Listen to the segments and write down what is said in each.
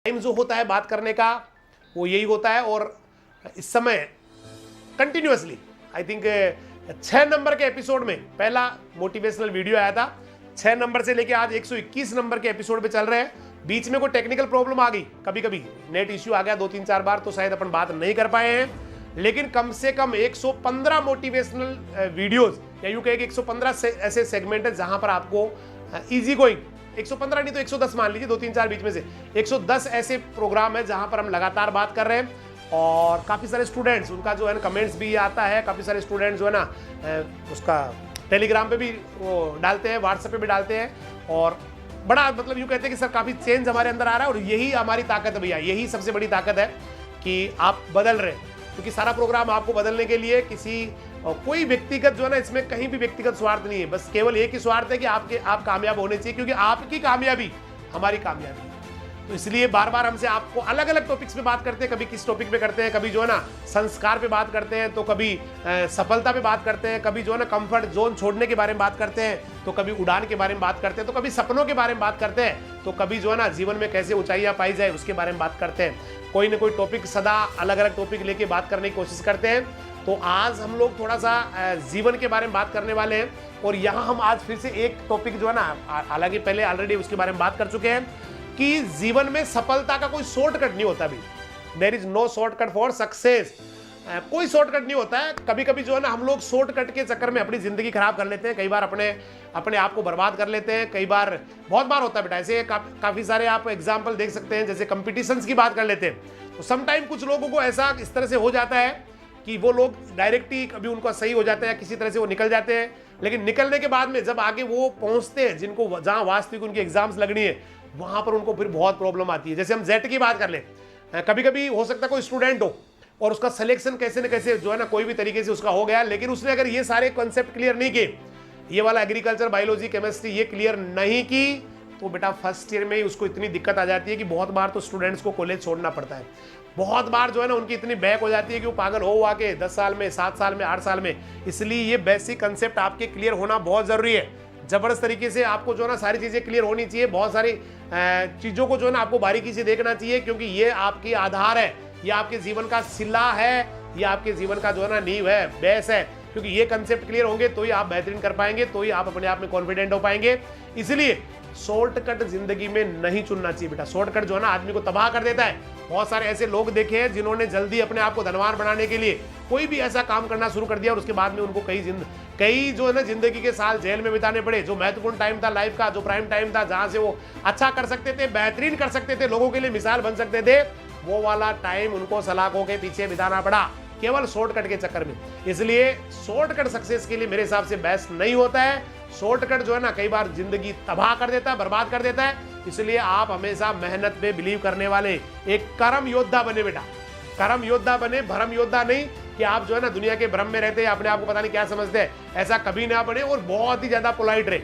Time जो होता है बात करने का वो यही होता है। और इस समय कंटिन्यूअसली आई थिंक 6 नंबर के एपिसोड में पहला मोटिवेशनल वीडियो आया था। 6 नंबर से लेके आज 121 नंबर के एपिसोड पे चल रहे हैं। बीच में कोई टेक्निकल प्रॉब्लम आ गई, कभी कभी नेट इश्यू आ गया 2-3-4 बार, तो शायद अपन बात नहीं कर पाए हैं। लेकिन कम से कम 115 मोटिवेशनल वीडियोस या यूं कहे कि 115 ऐसे सेगमेंट है जहां पर आपको इजी गोइंग, 115 नहीं तो 110 मान लीजिए, 2-3-4 बीच में से 110 ऐसे प्रोग्राम है जहां पर हम लगातार बात कर रहे हैं। और काफ़ी सारे स्टूडेंट्स, उनका जो है ना कमेंट्स भी आता है, काफ़ी सारे स्टूडेंट्स जो है ना उसका टेलीग्राम पे भी वो डालते हैं, व्हाट्सएप पे भी डालते हैं। और बड़ा मतलब यूँ कहते हैं कि सर काफ़ी चेंज हमारे अंदर आ रहा है। और यही हमारी ताकत है भैया, यही सबसे बड़ी ताकत है कि आप बदल रहे हैं। क्योंकि सारा प्रोग्राम आपको बदलने के लिए कोई व्यक्तिगत जो है ना, इसमें कहीं भी व्यक्तिगत स्वार्थ नहीं है, बस केवल एक ही स्वार्थ है कि आप कामयाब होने चाहिए, क्योंकि आपकी कामयाबी हमारी कामयाबी है। तो इसलिए बार बार हमसे आपको अलग अलग टॉपिक्स पे बात करते हैं, कभी किस टॉपिक पे करते हैं, कभी जो है ना संस्कार पे बात करते हैं, तो कभी सफलता पे बात करते हैं, कभी जो है ना कंफर्ट जोन छोड़ने के बारे में बात करते हैं, तो कभी उड़ान के बारे में बात करते हैं, तो कभी सपनों के बारे में बात करते हैं, तो कभी जो है ना जीवन में कैसे ऊंचाइयां पाई जाए उसके बारे में बात करते हैं। कोई ना कोई टॉपिक, सदा अलग अलग टॉपिक लेके बात करने की कोशिश करते हैं। तो आज हम लोग थोड़ा सा जीवन के बारे में बात करने वाले हैं। और यहाँ हम आज फिर से एक टॉपिक जो है ना, हालांकि पहले ऑलरेडी उसके बारे में बात कर चुके हैं कि जीवन में सफलता का कोई शॉर्टकट नहीं होता भी। There is no shortcut for success. कोई शॉर्टकट नहीं होता है। कभी कभी जो है ना हम लोग शॉर्टकट के चक्कर में अपनी जिंदगी खराब कर लेते हैं, कई बार अपने आप को बर्बाद कर लेते हैं, कई बार बहुत बार होता है बेटा ऐसे। काफी सारे आप एग्जाम्पल देख सकते हैं, जैसे कंपटीशंस की बात कर लेते हैं तो समटाइम कुछ लोगों को ऐसा इस तरह से हो जाता है कि वो लोग डायरेक्ट ही कभी उनका सही हो जाता है, किसी तरह से वो निकल जाते हैं। लेकिन निकलने के बाद में जब आगे वो पहुंचते हैं, जिनको जहां वास्तविक उनकी एग्जाम्स लगनी है, वहां पर उनको फिर बहुत प्रॉब्लम आती है। जैसे हम जेट की बात कर ले, कभी कभी हो सकता है कोई स्टूडेंट हो और उसका सिलेक्शन कैसे न कैसे जो है ना कोई भी तरीके से उसका हो गया, लेकिन उसने अगर ये सारे कॉन्सेप्ट क्लियर नहीं किए, ये वाला एग्रीकल्चर, बायोलॉजी, केमिस्ट्री ये क्लियर नहीं की, तो बेटा फर्स्ट ईयर में ही उसको इतनी दिक्कत आ जाती है कि बहुत बार तो स्टूडेंट्स को कॉलेज छोड़ना पड़ता है। बहुत बार जो है ना उनकी इतनी बैक हो जाती है कि वो पागल हो आके 10 साल में, 7 साल में, 8 साल में। इसलिए ये बेसिक कंसेप्ट आपके क्लियर होना बहुत जरूरी है। जबरदस्त तरीके से आपको जो है ना सारी चीजें क्लियर होनी चाहिए। बहुत सारी चीजों को जो है ना आपको बारीकी से देखना चाहिए, क्योंकि ये आपकी आधार है, ये आपके जीवन का सिला है, ये आपके जीवन का जो है ना नींव है, बेस है। क्योंकि ये कंसेप्ट क्लियर होंगे तो ही आप बेहतरीन कर पाएंगे, तो ही आप अपने आप में कॉन्फिडेंट हो पाएंगे। इसलिए शॉर्टकट जिंदगी में नहीं चुनना चाहिए बेटा। शॉर्टकट जो है ना आदमी को तबाह कर देता है। बहुत सारे ऐसे लोग देखे हैं जिन्होंने जल्दी अपने आप को धनवान बनाने के लिए कोई भी ऐसा काम करना शुरू कर दिया और उसके बाद में उनको कई जो है ना जिंदगी के साल जेल में बिताने पड़े। जो महत्वपूर्ण टाइम था लाइफ का, जो प्राइम टाइम था, जहां से वो अच्छा कर सकते थे, बेहतरीन कर सकते थे, लोगों के लिए मिसाल बन सकते थे, वो वाला टाइम उनको सलाखों के पीछे बिताना पड़ा केवल शॉर्टकट के चक्कर में। इसलिए शॉर्टकट सक्सेस के लिए मेरे हिसाब से बेस्ट नहीं होता है। शॉर्टकट जो है ना कई बार जिंदगी तबाह कर देता है, बर्बाद कर देता है। इसलिए आप हमेशा मेहनत पे बिलीव करने वाले एक कर्म योद्धा बने बेटा। कर्म योद्धा बने, भ्रम योद्धा नहीं कि आप जो है ना दुनिया के भ्रम में रहते हैं, अपने आप को पता नहीं क्या समझते हैं, ऐसा कभी ना बने। और बहुत ही ज्यादा पोलाइट रहे,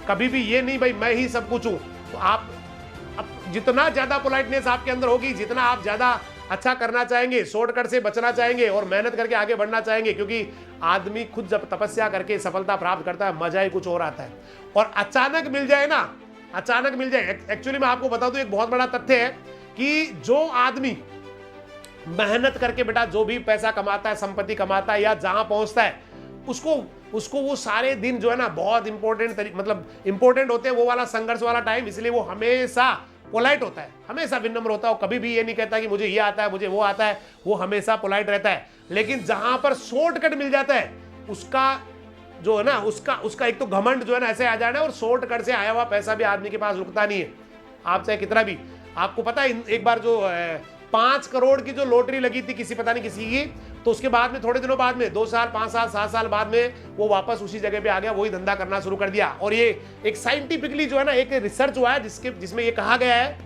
कभी भी ये नहीं भाई मैं ही सब कुछ हूं। तो आप जितना ज्यादा पोलाइटनेस आपके अंदर होगी, जितना आप ज्यादा अच्छा करना चाहेंगे, शॉर्टकट से बचना चाहेंगे और मेहनत करके आगे बढ़ना चाहेंगे, क्योंकि आदमी खुद जब तपस्या करके सफलता प्राप्त करता है, मजा ही कुछ और आता है। और अचानक मिल जाए ना, अचानक मिल जाए, एक्चुअली मैं आपको बता दूं एक बहुत बड़ा तथ्य है कि जो आदमी मेहनत करके बेटा जो भी पैसा कमाता है, संपत्ति कमाता है या जहां पहुंचता है, उसको वो सारे दिन जो है ना बहुत इंपॉर्टेंट होते हैं, वो वाला संघर्ष वाला टाइम। इसलिए वो हमेशा पोलाइट होता है, हमेशा विनम्र होता है, कभी भी ये नहीं कहता कि मुझे ये आता है, मुझे वो आता है, वो हमेशा पोलाइट रहता है। लेकिन जहां पर शॉर्टकट मिल जाता है, उसका जो है ना उसका एक तो घमंड जो है ना ऐसे आ जाना है। और शॉर्टकट से आया हुआ पैसा भी आदमी के पास रुकता नहीं है, आप चाहे कितना भी। आपको पता है एक बार जो 5 करोड़ की जो लॉटरी लगी थी किसी पता नहीं किसी की, तो उसके बाद में थोड़े दिनों बाद में 2 साल, 5 साल, 7 साल बाद में वो वापस उसी जगह पे आ गया, वही धंधा करना शुरू कर दिया। और ये एक साइंटिफिकली जो है ना एक रिसर्च हुआ है जिसमें ये कहा गया है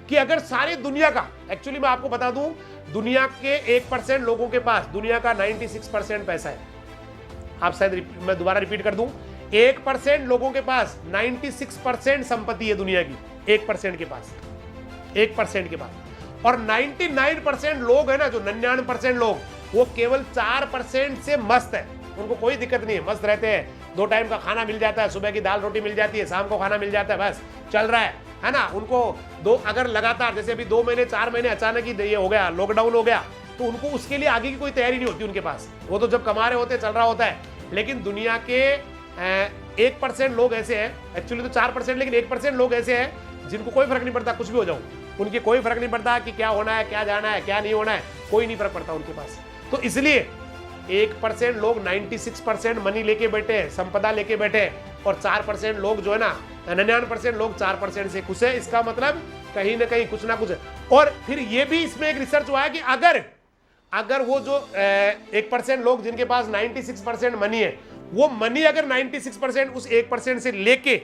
कि अगर सारी दुनिया का, एक्चुअली मैं आपको बता दूं, दुनिया के 1% लोगों के पास दुनिया का 96% पैसा है। आप शायद मैं दोबारा रिपीट कर दूं, 1% लोगों के पास 96% संपत्ति है दुनिया की, 1% के पास, 1% के पास। और 99% लोग है ना, जो 99% लोग, वो केवल 4% से मस्त है। उनको कोई दिक्कत नहीं है, मस्त रहते हैं, 2 टाइम का खाना मिल जाता है, सुबह की दाल रोटी मिल जाती है, शाम को खाना मिल जाता है, बस चल रहा है ना। उनको अगर लगातार जैसे अभी 2 महीने 4 महीने अचानक ही ये हो गया, लॉकडाउन हो गया, तो उनको उसके लिए आगे की कोई तैयारी नहीं होती उनके पास, वो तो जब कमा रहे होते चल रहा होता है। लेकिन दुनिया के 1% लोग ऐसे हैं, एक्चुअली तो 4%, लेकिन 1% लोग ऐसे हैं जिनको कोई फर्क नहीं पड़ता, कुछ भी हो जाऊं, उनके कोई फर्क नहीं पड़ता कि क्या होना है, क्या जाना है, क्या नहीं होना है, कोई नहीं फर्क पड़ता उनके पास। तो इसलिए 1% लोग 96% मनी लेके बैठे हैं, संपदा लेके बैठे हैं, और 4% लोग जो है ना, 99% लोग 4% से खुश है। इसका मतलब कहीं ना कहीं कुछ ना कुछ है। और फिर ये भी इसमें एक रिसर्च हुआ है कि अगर वो जो 1% लोग जिनके पास 96% मनी है, वो मनी अगर 96% उस 1% से लेके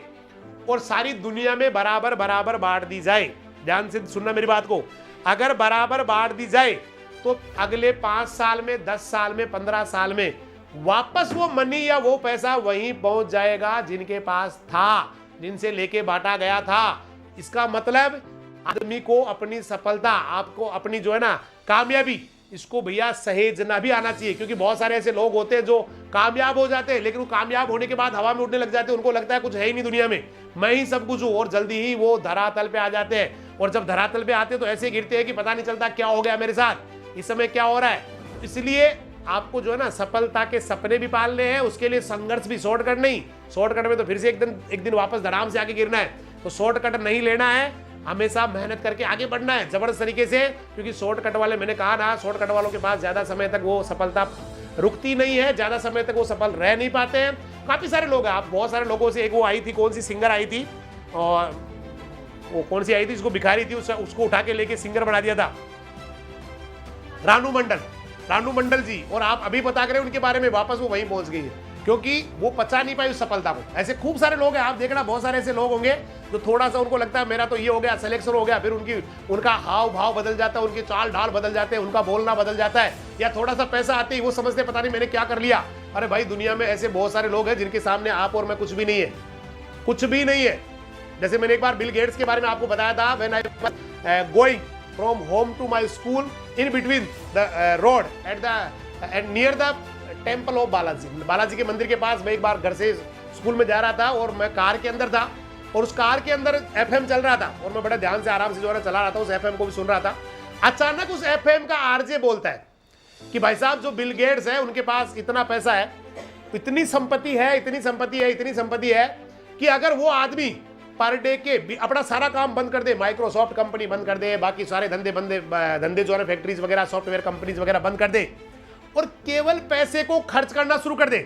और सारी दुनिया में बराबर बराबर बांट दी जाए, ध्यान से सुनना मेरी बात को, अगर बराबर बांट दी जाए तो अगले 5 साल में, 10 साल में, 15 साल में वापस वो मनी या वो पैसा वहीं पहुंच जाएगा जिनके पास था, जिनसे लेके बांटा गया था। इसका मतलब आदमी को अपनी सफलता, आपको अपनी जो है ना कामयाबी, इसको भैया सहेजना भी आना चाहिए। क्योंकि बहुत सारे ऐसे लोग होते हैं जो कामयाब हो जाते हैं, लेकिन वो कामयाब होने के बाद हवा में उड़ने लग जाते हैं, उनको लगता है कुछ है ही नहीं दुनिया में, मैं ही सब कुछ हूं, और जल्दी ही वो धरातल पे आ जाते हैं। और जब धरातल पे आते हैं तो ऐसे गिरते हैं कि पता नहीं चलता क्या हो गया मेरे साथ, इस समय क्या हो रहा है। इसलिए आपको जो है ना सफलता के सपने भी पालने हैं, उसके लिए संघर्ष भी, शॉर्टकट नहीं। शॉर्टकट में तो फिर से एक दिन वापस धड़ाम से आगे गिरना है, तो शॉर्टकट नहीं लेना है, हमेशा मेहनत करके आगे बढ़ना है जबरदस्त तरीके से। क्योंकि शॉर्टकट वाले, मैंने कहा ना, शॉर्टकट वालों के पास ज्यादा समय तक वो सफलता रुकती नहीं है, ज्यादा समय तक वो सफल रह नहीं पाते हैं। काफी सारे लोग हैं, आप बहुत सारे लोगों से, एक वो आई थी, कौन सी सिंगर आई थी, और वो कौन सी आई थी जिसको भिखारी थी, उसको उठा के लेके सिंगर बना दिया था, रानू मंडल जी, और आप अभी बता कर उनके बारे में, वापस वो वहीं पहुंच गई है क्योंकि वो पचा नहीं पाई उस सफलता को। ऐसे खूब सारे लोग हैं, आप देखना, बहुत सारे ऐसे लोग होंगे जो थोड़ा सा उनको लगता है मेरा तो ये हो गया, सिलेक्शन हो गया, फिर उनका हाव भाव बदल जाता है, उनके चाल ढाल बदल जाते हैं, उनका बोलना बदल जाता है, या थोड़ा सा पैसा आते ही वो समझते पता नहीं मैंने क्या कर लिया। अरे भाई, दुनिया में ऐसे बहुत सारे लोग हैं जिनके सामने आप और मैं कुछ भी नहीं है, कुछ भी नहीं है। जैसे मैंने एक बार बिल गेट्स के बारे में आपको बताया था, when I was going from home to my school, in between the road at near the temple of Balaji के मंदिर के पास, मैं एक बार घर से स्कूल में जा रहा था और मैं कार के अंदर था, और उस कार के अंदर एफएम चल रहा था, और मैं बड़ा ध्यान से आराम से जो है चला रहा था, उस एफएम को भी सुन रहा था। अचानक उस एफएम का आरजे बोलता है कि भाई साहब, जो बिल गेट्स है उनके पास इतना पैसा है, इतनी संपत्ति है, इतनी संपत्ति है, इतनी संपत्ति है कि अगर वो आदमी पर डे के अपना सारा काम बंद कर दे, माइक्रोसॉफ्ट कंपनी बंद कर दे, बाकी सारे धंधे जो है फैक्ट्रीज वगैरह, सॉफ्टवेयर कंपनीज वगैरह बंद कर दे, और केवल पैसे को खर्च करना शुरू कर दे,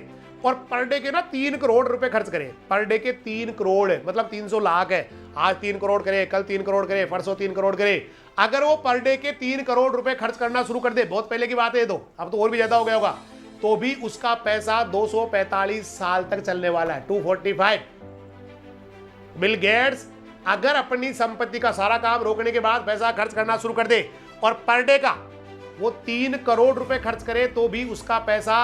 और पर डे के ना 3 करोड़ रुपए खर्च करे, पर डे के 3 करोड़ है, मतलब 300 लाख है, आज 3 करोड़ करे, कल 3 करोड़ करे, परसों 3 करोड़ करे। अगर वो पर डे के 3 करोड़ रुपए खर्च करना शुरू कर दे, बहुत पहले की बात है, तो अब तो और भी ज्यादा हो गया होगा, तो भी उसका पैसा 245 साल तक चलने वाला है, 245। बिल गेट्स अगर अपनी संपत्ति का सारा काम रोकने के बाद पैसा खर्च करना शुरू कर दे, और पर डे का वो 3 करोड़ रुपए खर्च करे, तो भी उसका पैसा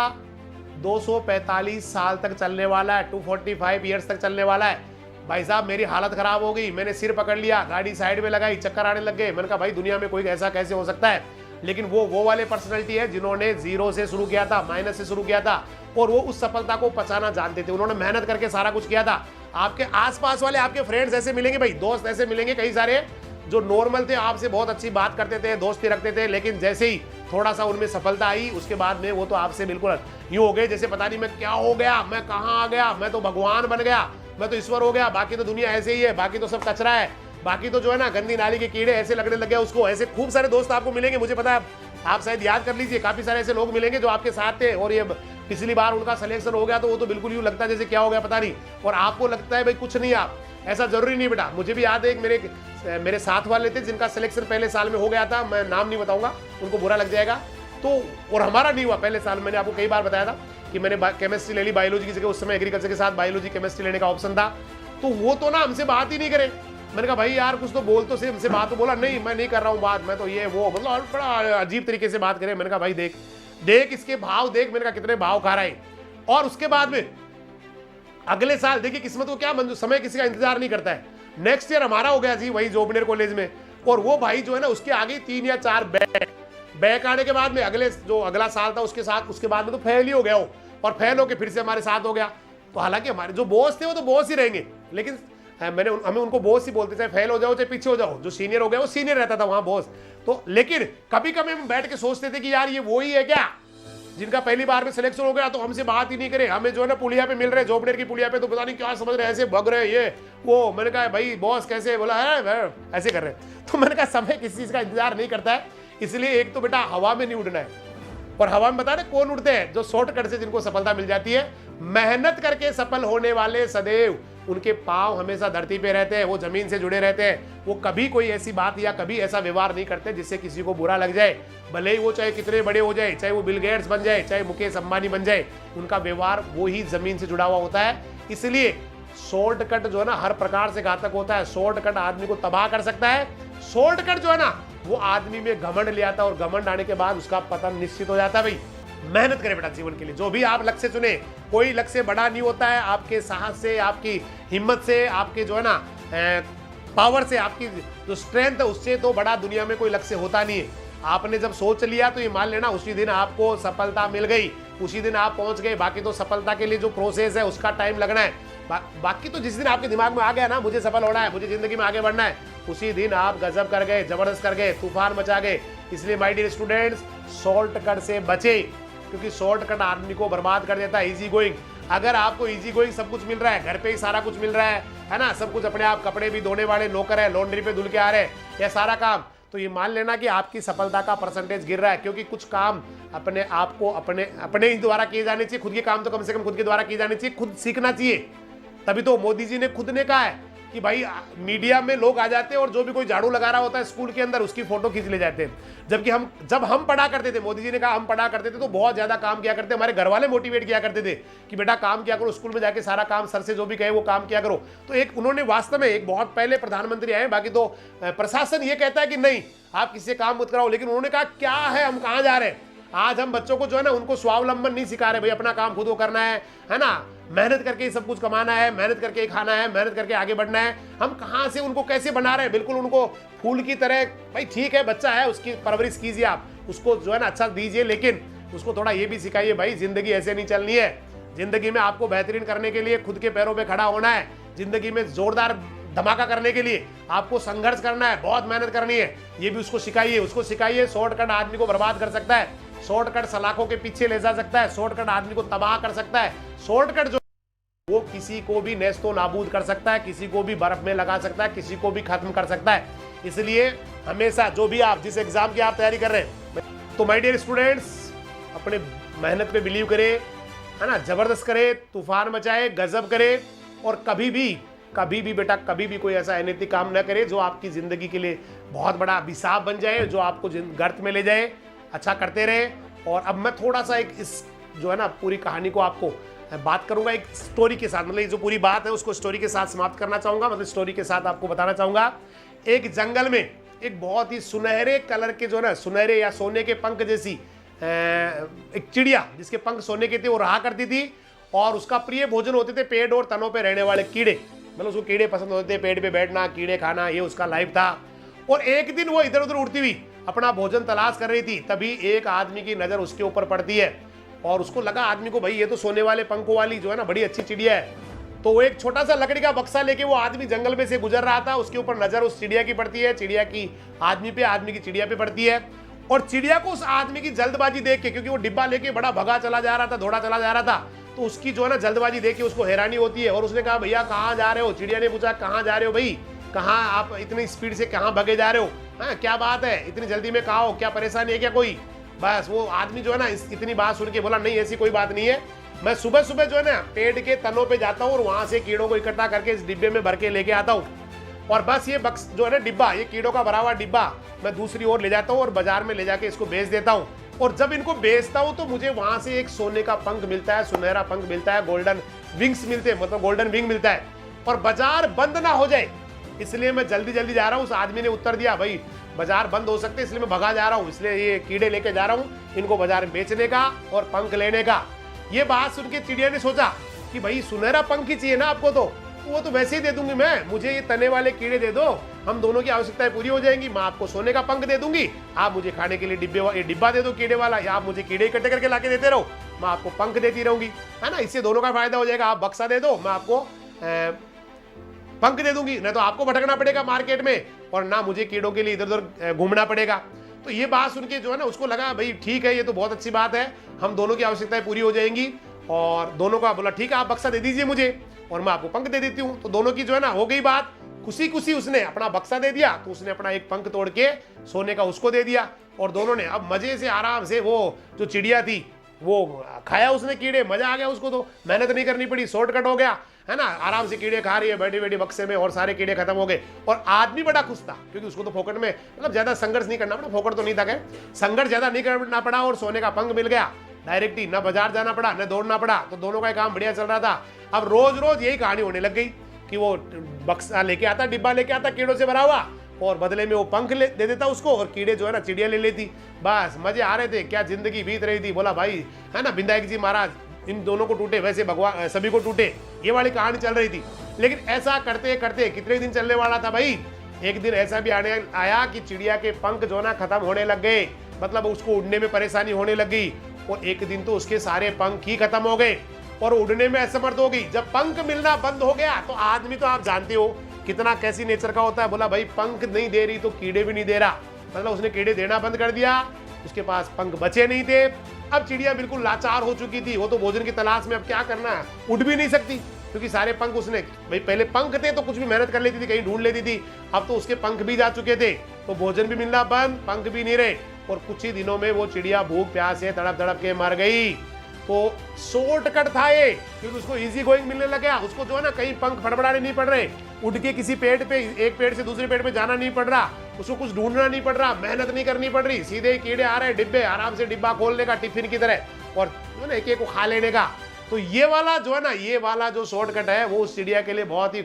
245 साल तक चलने वाला है, 245 ईयर्स तक चलने वाला है। भाई साहब, मेरी हालत खराब हो गई, मैंने सिर पकड़ लिया, गाड़ी साइड में लगाई, चक्कर आने लग गए। मैंने कहा भाई, दुनिया में कोई ऐसा कैसे हो सकता है। लेकिन वो वाले पर्सनैलिटी है जिन्होंने जीरो से शुरू किया था, माइनस से शुरू किया था, और वो उस सफलता को पचाना जानते थे, उन्होंने मेहनत करके सारा कुछ किया था। आपके आसपास वाले, आपके फ्रेंड्स ऐसे मिलेंगे भाई, दोस्त ऐसे मिलेंगे कई सारे, जो नॉर्मल थे, आपसे बहुत अच्छी बात करते थे, दोस्ती रखते थे, लेकिन जैसे ही थोड़ा सा उनमें सफलता आई, उसके बाद में वो तो आपसे बिल्कुल यूं हो गए जैसे पता नहीं मैं क्या हो गया, मैं कहाँ आ गया, मैं तो भगवान बन गया, मैं तो ईश्वर हो गया, बाकी तो दुनिया ऐसे ही है, बाकी तो सब कचरा है, बाकी तो जो है ना गंदी नाली के कीड़े, ऐसे लगने लग गया उसको। ऐसे खूब सारे दोस्त आपको मिलेंगे, मुझे पता है, आप शायद याद कर लीजिए, काफी सारे ऐसे लोग मिलेंगे जो आपके साथ थे, और ये पिछली बार उनका सिलेक्शन हो गया तो वो तो बिल्कुल यूं लगता है जैसे क्या हो गया पता नहीं, और आपको लगता है भाई कुछ नहीं, आप ऐसा जरूरी नहीं बेटा। मुझे भी याद है, एक मेरे साथ वाले थे जिनका सिलेक्शन पहले साल में हो गया था, मैं नाम नहीं बताऊंगा, उनको बुरा लग जाएगा, तो और हमारा नहीं हुआ पहले साल। मैंने आपको कई बार बताया था कि मैंने केमिस्ट्री ले ली बायोलॉजी की जगह, उस समय एग्रीकल्चर के साथ बायोलॉजी केमिस्ट्री लेने का ऑप्शन था, तो वो तो ना हमसे बात ही नहीं करे। मैंने कहा भाई यार कुछ तो बोल, तो से हमसे बात, तो बोला नहीं मैं नहीं कर रहा हूँ बात, मैं तो ये वो, मतलब बड़ा अजीब तरीके से बात करे। मैंने कहा भाई देख इसके भाव देख, मैंने कहा कितने भाव खा रहा है। और उसके बाद में अगले साल देखिए किस्मत को क्या मंजूर, समय किसी का इंतजार नहीं करता है। नेक्स्ट ईयर हमारा हो गया जी वही जोबनेर कॉलेज में, और वो भाई जो है ना उसके आगे 3 या 4 बैक आने के बाद में अगला साल था उसके साथ, उसके बाद में तो फेल ही हो गया हो। और फेल होके फिर से हमारे साथ हो गया। तो हालांकि हमारे जो बॉस थे वो तो बॉस ही रहेंगे, लेकिन हमें उनको बॉस ही बोलते, चाहे फेल हो जाओ चाहे पीछे हो जाओ, जो सीनियर हो गया वो सीनियर रहता था वहां बॉस। तो लेकिन कभी कभी हम बैठ के सोचते थे कि यार ये वो ही है क्या जिनका पहली बार में सिलेक्शन हो गया, तो हमसे बात ही नहीं करे, हमें जो है ना पुलिया पे मिल रहे, जॉबडेर की पुलिया पे, तो पता नहीं क्या समझ रहे, ऐसे भग रहे ये वो। मैंने कहा भाई बॉस कैसे, बोला है ऐसे कर रहे। तो मैंने कहा समय किसी चीज का इंतजार नहीं करता है, इसलिए एक तो बेटा हवा में नहीं उड़ना है। और हवा में बता रहे कौन उड़ते हैं, जो शॉर्टकट से जिनको सफलता मिल जाती है। मेहनत करके सफल होने वाले सदैव उनके पांव हमेशा धरती पे रहते हैं, वो जमीन से जुड़े रहते हैं। वो कभी कोई ऐसी बात या कभी ऐसा व्यवहार नहीं करते जिससे किसी को बुरा लग जाए, भले ही वो चाहे कितने बड़े हो जाए, चाहे वो बिल गेट्स बन जाए, चाहे मुकेश अंबानी बन जाए, उनका व्यवहार वो ही जमीन से जुड़ा हुआ होता है। इसलिए शॉर्टकट जो है ना हर प्रकार से घातक होता है। शॉर्टकट आदमी को तबाह कर सकता है। शॉर्टकट जो है ना वो आदमी में घमंड ले आता है, और घमंड आने के बाद उसका पतन निश्चित हो जाता है। भाई मेहनत करें बेटा जीवन के लिए, जो भी आप लक्ष्य चुने, कोई लक्ष्य बड़ा नहीं होता है आपके साहस से, आपकी हिम्मत से, आपके जो है ना पावर से, आपकी जो स्ट्रेंथ है उससे तो बड़ा दुनिया में कोई लक्ष्य होता नहीं है। आपने जब सोच लिया तो ये मान लेना उसी दिन आपको सफलता मिल गई, उसी दिन आप पहुंच गए। बाकी तो सफलता के लिए जो प्रोसेस है उसका टाइम लगना है। बाकी तो जिस दिन आपके दिमाग में आ गया ना मुझे सफल होना है, मुझे जिंदगी में आगे बढ़ना है, उसी दिन आप गजब कर गए, जबरदस्त कर गए, तूफान मचा गए। इसलिए माय डियर स्टूडेंट्स, शॉर्टकट से बचे, क्योंकि शॉर्टकट आदमी को बर्बाद कर देता है। इजी गोइंग, अगर आपको इजी गोइंग सब कुछ मिल रहा है, घर पे ही सारा कुछ मिल रहा है ना, सब कुछ अपने आप, कपड़े भी धोने वाले नौकर है, लॉन्ड्री पे धुल के आ रहे हैं, यह सारा काम, तो ये मान लेना कि आपकी सफलता का परसेंटेज गिर रहा है। क्योंकि कुछ काम अपने आप को अपने ही द्वारा किए जाने चाहिए। खुद के काम तो कम से कम खुद के द्वारा किए जाने चाहिए, खुद सीखना चाहिए। तभी तो मोदी जी ने खुद ने कहा है कि भाई मीडिया में लोग आ जाते हैं और जो भी कोई झाड़ू लगा रहा होता है स्कूल के अंदर उसकी फोटो खींच ले जाते हैं। जबकि जब हम पढ़ा करते थे, मोदी जी ने कहा हम पढ़ा करते थे तो बहुत ज्यादा काम किया करते, हमारे घर वाले मोटिवेट किया करते थे कि बेटा काम किया करो, स्कूल में जाके सारा काम सर से जो भी कहे वो काम किया करो। तो एक उन्होंने वास्तव में, एक बहुत पहले प्रधानमंत्री आए, बाकी तो प्रशासन ये कहता है कि नहीं आप किसी से काम मत कराओ, लेकिन उन्होंने कहा क्या है, हम कहाँ जा रहे हैं। आज हम बच्चों को जो है ना उनको स्वावलंबन नहीं सिखा रहे, भाई अपना काम खुद को करना है ना, मेहनत करके ही सब कुछ कमाना है, मेहनत करके ही खाना है, मेहनत करके आगे बढ़ना है। हम कहाँ से उनको कैसे बना रहे हैं, बिल्कुल उनको फूल की तरह। भाई ठीक है बच्चा है, उसकी परवरिश कीजिए, आप उसको जो है ना अच्छा दीजिए, लेकिन उसको थोड़ा ये भी सिखाइए भाई जिंदगी ऐसे नहीं चलनी है। जिंदगी में आपको बेहतरीन करने के लिए खुद के पैरों पे खड़ा होना है। जिंदगी में जोरदार धमाका करने के लिए आपको संघर्ष करना है, बहुत मेहनत करनी है, ये भी उसको सिखाइए। शॉर्टकट आदमी को बर्बाद कर सकता है, शॉर्टकट सलाखों के पीछे ले जा सकता है, शॉर्टकट आदमी को तबाह कर सकता है। शॉर्टकट जो वो किसी को भी नेस्तो नाबूद कर सकता है, किसी को भी बर्फ में लगा सकता है, किसी को भी खत्म कर सकता है। इसलिए हमेशा जो भी आप जिस एग्जाम की आप तैयारी कर रहे हैं, तो माय डियर स्टूडेंट्स अपने मेहनत पे बिलीव करें, है ना, जबरदस्त करे, तूफान मचाए, गजब करे, और कभी भी बेटा कभी भी कोई ऐसा अनैतिक काम न करे जो आपकी जिंदगी के लिए बहुत बड़ा अभिशाप बन जाए, जो आपको गर्त में ले जाए। अच्छा करते रहे। और अब मैं थोड़ा सा एक इस जो है ना पूरी कहानी को आपको बात करूंगा एक स्टोरी के साथ, मतलब ये जो पूरी बात है उसको स्टोरी के साथ समाप्त करना चाहूंगा, मतलब स्टोरी के साथ आपको बताना चाहूंगा। एक जंगल में एक बहुत ही सुनहरे कलर के जो है ना, सुनहरे या सोने के पंख जैसी एक चिड़िया, जिसके पंख सोने के थे, वो रहा करती थी। और उसका प्रिय भोजन होते थे पेड़ और तनों पे रहने वाले कीड़े, मतलब उसको कीड़े पसंद होते थे, पेड़ पे बैठना, कीड़े खाना, ये उसका लाइफ था। और एक दिन वो इधर उधर उड़ती हुई अपना भोजन तलाश कर रही थी, तभी एक आदमी की नजर उसके ऊपर पड़ती है, और उसको लगा आदमी को भाई ये तो सोने वाले पंखों वाली जो है ना बड़ी अच्छी चिड़िया है। तो वो एक छोटा सा लकड़ी का बक्सा लेके वो आदमी जंगल में से गुजर रहा था, उसके ऊपर नजर उस चिड़िया की पड़ती है, चिड़िया की आदमी पे, आदमी की चिड़िया पे पड़ती है। और चिड़िया को उस आदमी की जल्दबाजी देख के, क्योंकि वो डिब्बा लेके बड़ा भगा चला जा रहा था, दौड़ा चला जा रहा था, तो उसकी जो है ना जल्दबाजी देख के उसको हैरानी होती है। और उसने कहा भैया कहाँ जा रहे हो। चिड़िया ने पूछा कहाँ जा रहे हो भाई, कहाँ आप इतनी स्पीड से कहाँ भगे जा रहे हो, हाँ क्या बात है, इतनी जल्दी में कहाँ हो, क्या परेशानी है क्या कोई। बस वो आदमी जो है ना इतनी बात सुन के बोला नहीं ऐसी कोई बात नहीं है, मैं सुबह सुबह जो है ना पेड़ के तनों पे जाता हूँ और वहां से कीड़ों को इकट्ठा करके इस डिब्बे में भर के लेके आता हूँ, और बस ये बक्स जो है ना डिब्बा, ये कीड़ों का भरा हुआ डिब्बा मैं दूसरी ओर ले जाता हूँ और बाजार में ले जाके इसको बेच देता हूँ। और जब इनको बेचता हूँ तो मुझे वहां से एक सोने का पंख मिलता है, सुनहरा पंख मिलता है, गोल्डन विंग्स मिलते हैं, मतलब गोल्डन विंग मिलता है, और बाजार बंद ना हो जाए इसलिए मैं जल्दी जल्दी जा रहा हूँ। उस आदमी ने उत्तर दिया भाई बाजार बंद हो सकते इसलिए मैं भगा जा रहा हूँ, इसलिए ये कीड़े लेके जा रहा हूँ इनको बाजार में बेचने का और पंख लेने का। ये बात सुन के चिड़िया ने सोचा कि भाई सुनहरा पंख ही चाहिए ना आपको, तो वो तो वैसे ही दे दूंगी मैं, मुझे ये तने वाले कीड़े दे दो, हम दोनों की आवश्यकताएं पूरी हो जाएंगी। मैं आपको सोने का पंख दे दूंगी, आप मुझे खाने के लिए डिब्बा दे दो कीड़े वाला, या आप मुझे कीड़े इकट्ठे करके लाके देते रहो, मैं आपको पंख देती रहूंगी, है ना। इससे दोनों का फायदा हो जाएगा। आप बक्सा दे दो, मैं आपको पंख दे दूंगी, नहीं तो आपको भटकना पड़ेगा मार्केट में और ना मुझे कीड़ों के लिए इधर उधर घूमना पड़ेगा। तो ये बात सुन के जो है ना उसको लगा भाई ठीक है, ये तो बहुत अच्छी बात है, हम दोनों की आवश्यकताएं पूरी हो जाएंगी। और दोनों का बोला ठीक है, आप बक्सा दे दीजिए मुझे और मैं आपको पंख दे देती हूँ। तो दोनों की जो है ना हो गई बात। खुशी खुशी उसने अपना बक्सा दे दिया, तो उसने अपना एक पंख तोड़ के सोने का उसको दे दिया और दोनों ने अब मजे से आराम से वो जो चिड़िया थी वो खाया उसने कीड़े, मजा आ गया उसको, तो मेहनत नहीं करनी पड़ी, शॉर्टकट हो गया, है ना। आराम से कीड़े खा रही है बैठी बैठी बक्से में और सारे कीड़े खत्म हो गए। और आदमी बड़ा खुश था क्योंकि उसको तो फोकट में मतलब ज्यादा संघर्ष नहीं करना पड़ा, फोकट तो नहीं था, संघर्ष ज्यादा नहीं करना पड़ा और सोने का पंख मिल गया डायरेक्ट ही, ना बाजार जाना पड़ा न दौड़ना पड़ा। तो दोनों का काम बढ़िया चल रहा था। अब रोज रोज यही कहानी होने लग गई कि वो बक्सा लेके आता, डिब्बा लेके आता कीड़ों से भरा हुआ और बदले में वो पंख दे देता उसको और कीड़े जो है ना चिड़िया ले लेती। बस मजे आ रहे थे, क्या जिंदगी बीत रही थी। बोला भाई, है ना, विनायक जी महाराज इन दोनों को टूटे वैसे भगवान सभी को टूटे, ये वाली कहानी चल रही थी। लेकिन ऐसा करते करते कितने दिन चलने वाला था भाई। एक दिन ऐसा भी आया कि चिड़िया के पंख जो ना खत्म होने लग गए, मतलब उसको उड़ने में परेशानी होने लग गई और एक दिन तो उसके सारे पंख ही खत्म हो गए और उड़ने में असमर्थ हो गई। जब पंख मिलना बंद हो गया तो आदमी तो आप जानते हो कितना कैसी नेचर का होता है। बोला भाई पंख नहीं दे रही तो कीड़े भी नहीं दे रहा, मतलब उसने कीड़े देना बंद कर दिया, उसके पास पंख बचे नहीं थे। अब चिड़िया बिल्कुल लाचार हो चुकी थी, वो तो भोजन की तलाश में अब क्या करना है, उड़ भी नहीं सकती क्योंकि सारे पंख उसने, भाई पहले पंख थे तो कुछ भी मेहनत कर लेती थी, कहीं ढूंढ लेती थी, अब तो उसके पंख भी जा चुके थे, तो भोजन भी मिलना बंद, पंख भी नहीं रहे और कुछ ही दिनों में वो चिड़िया भूख प्यास से तड़प तड़प के मर गई। तो शॉर्टकट था ये, क्योंकि उसको इजी गोइंग मिलने लग गया। उसको जो है ना कहीं पंख फड़फड़ाने नहीं पड़ रहे, उड़ के किसी पेड़ पे एक पेड़ से दूसरे पेड़ पे जाना नहीं पड़ रहा, उसको कुछ ढूंढना नहीं पड़ रहा, मेहनत नहीं करनी पड़ रही, सीधे ही कीड़े आ रहे डिब्बे, आराम से डिब्बा खोलने का टिफिन की तरह और जो ना एक एक को खा लेने का। तो ये वाला जो है ना, ये वाला जो शॉर्टकट है वो उस चिड़िया के लिए बहुत ही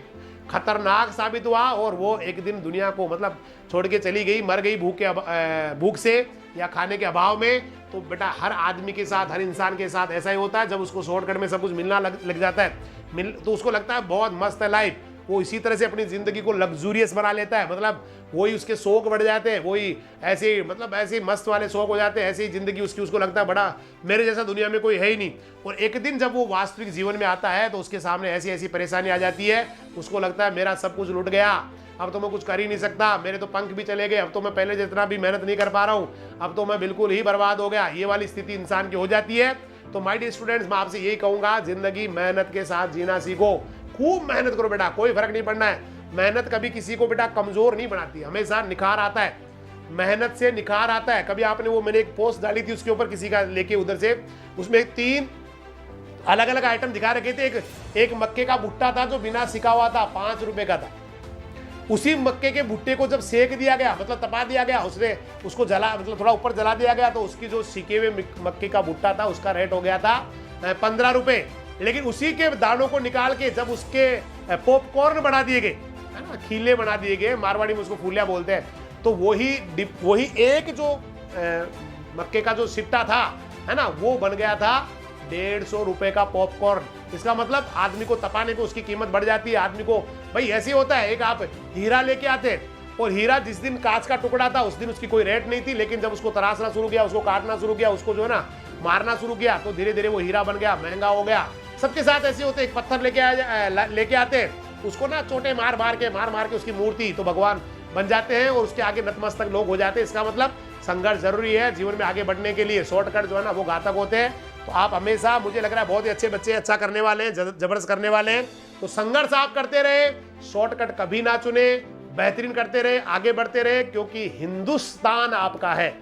खतरनाक साबित हुआ और वो एक दिन दुनिया को मतलब छोड़ के चली गई, मर गई भूख से या खाने के अभाव में। तो बेटा हर आदमी के साथ, हर इंसान के साथ ऐसा ही होता है, जब उसको शॉर्टकट में सब कुछ मिलना लग जाता है तो उसको लगता है बहुत मस्त है लाइफ, वो इसी तरह से अपनी जिंदगी को लग्जूरियस बना लेता है, मतलब वही उसके शौक बढ़ जाते हैं, वही ऐसे मतलब ऐसे मस्त वाले शौक हो जाते हैं, ऐसी जिंदगी उसकी, उसको लगता है बड़ा मेरे जैसा दुनिया में कोई है ही नहीं। और एक दिन जब वो वास्तविक जीवन में आता है तो उसके सामने ऐसी ऐसी परेशानी आ जाती है, उसको लगता है मेरा सब कुछ लुट गया, अब तो मैं कुछ कर ही नहीं सकता, मेरे तो पंख भी चले गए, अब तो मैं पहले जितना भी मेहनत नहीं कर पा रहा हूँ, अब तो मैं बिल्कुल ही बर्बाद हो गया। ये वाली स्थिति इंसान की हो जाती है। तो माय डियर स्टूडेंट्स, मैं आपसे यही कहूंगा, जिंदगी मेहनत के साथ जीना सीखो, खूब मेहनत करो बेटा, कोई फर्क नहीं पड़ना है। मेहनत कभी किसी को बेटा कमजोर नहीं बनाती, हमेशा निखार आता है, मेहनत से निखार आता है। कभी आपने वो, मैंने एक पोस्ट डाली थी उसके ऊपर किसी का लेके उधर से, उसमें 3 अलग अलग आइटम दिखा रखे थे। एक मक्के का भुट्टा था जो बिना सिका हुआ था, 5 रुपए का था। उसी मक्के के भुट्टे को जब सेक दिया गया, मतलब तपा दिया गया, उसको जला, मतलब थोड़ा ऊपर जला दिया गया, तो उसकी जो सिके हुए मक्के का भुट्टा था उसका रेट हो गया था 15 रुपए। लेकिन उसी के दानों को निकाल के जब उसके पॉपकॉर्न बना दिए गए, है ना, खीले बना दिए गए, मारवाड़ी में उसको फूलिया बोलते हैं, तो वही एक जो मक्के का जो सिट्टा था, है ना, वो बन गया था 150 रुपए का पॉपकॉर्न। इसका मतलब आदमी को तपाने पे उसकी कीमत बढ़ जाती है। आदमी को भाई ऐसे होता है, एक आप हीरा लेके आते और हीरा जिस दिन कांच का टुकड़ा था उस दिन उसकी कोई रेट नहीं थी, लेकिन जब उसको तराशना शुरू किया, उसको काटना शुरू किया, उसको जो है ना मारना शुरू किया, तो धीरे धीरे वो हीरा बन गया, महंगा हो गया। सबके साथ ऐसे होते, एक पत्थर लेके आते, उसको ना चोटे मार मार के उसकी मूर्ति तो भगवान बन जाते हैं और उसके आगे नतमस्तक लोग हो जाते हैं। इसका मतलब संघर्ष जरूरी है जीवन में आगे बढ़ने के लिए, शॉर्टकट जो है ना वो घातक होते हैं। तो आप हमेशा, मुझे लग रहा है बहुत ही अच्छे बच्चे, अच्छा करने वाले हैं, जबरदस्त करने वाले हैं, तो संघर्ष आप करते रहे, शॉर्टकट कभी ना चुने, बेहतरीन करते रहे, आगे बढ़ते रहे, क्योंकि हिंदुस्तान आपका है,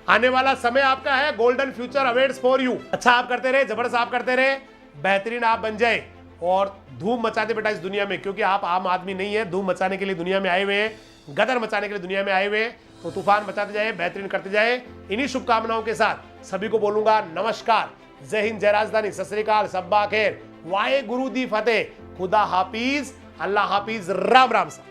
आने वाला समय आपका है, golden future awaits for you. अच्छा आप करते रहे, जबरदस्त आप करते रहे, बेहतरीन आप बन जाए और धूम मचाते बेटा इस दुनिया में, क्योंकि आप आम आदमी नहीं है, धूम मचाने के लिए दुनिया में आए हुए हैं, गदर मचाने के लिए दुनिया में आए हुए हैं। तो तूफान मचाते जाए, बेहतरीन करते जाए। इन्हीं शुभकामनाओं के साथ सभी को बोलूंगा नमस्कार, जय हिंद, जय राजधानी, सत श्री अकाल, सब्बा खैर, वाहे गुरु दी फतेह, खुदा हाफिज, अल्लाह हाफिज, राम राम सा।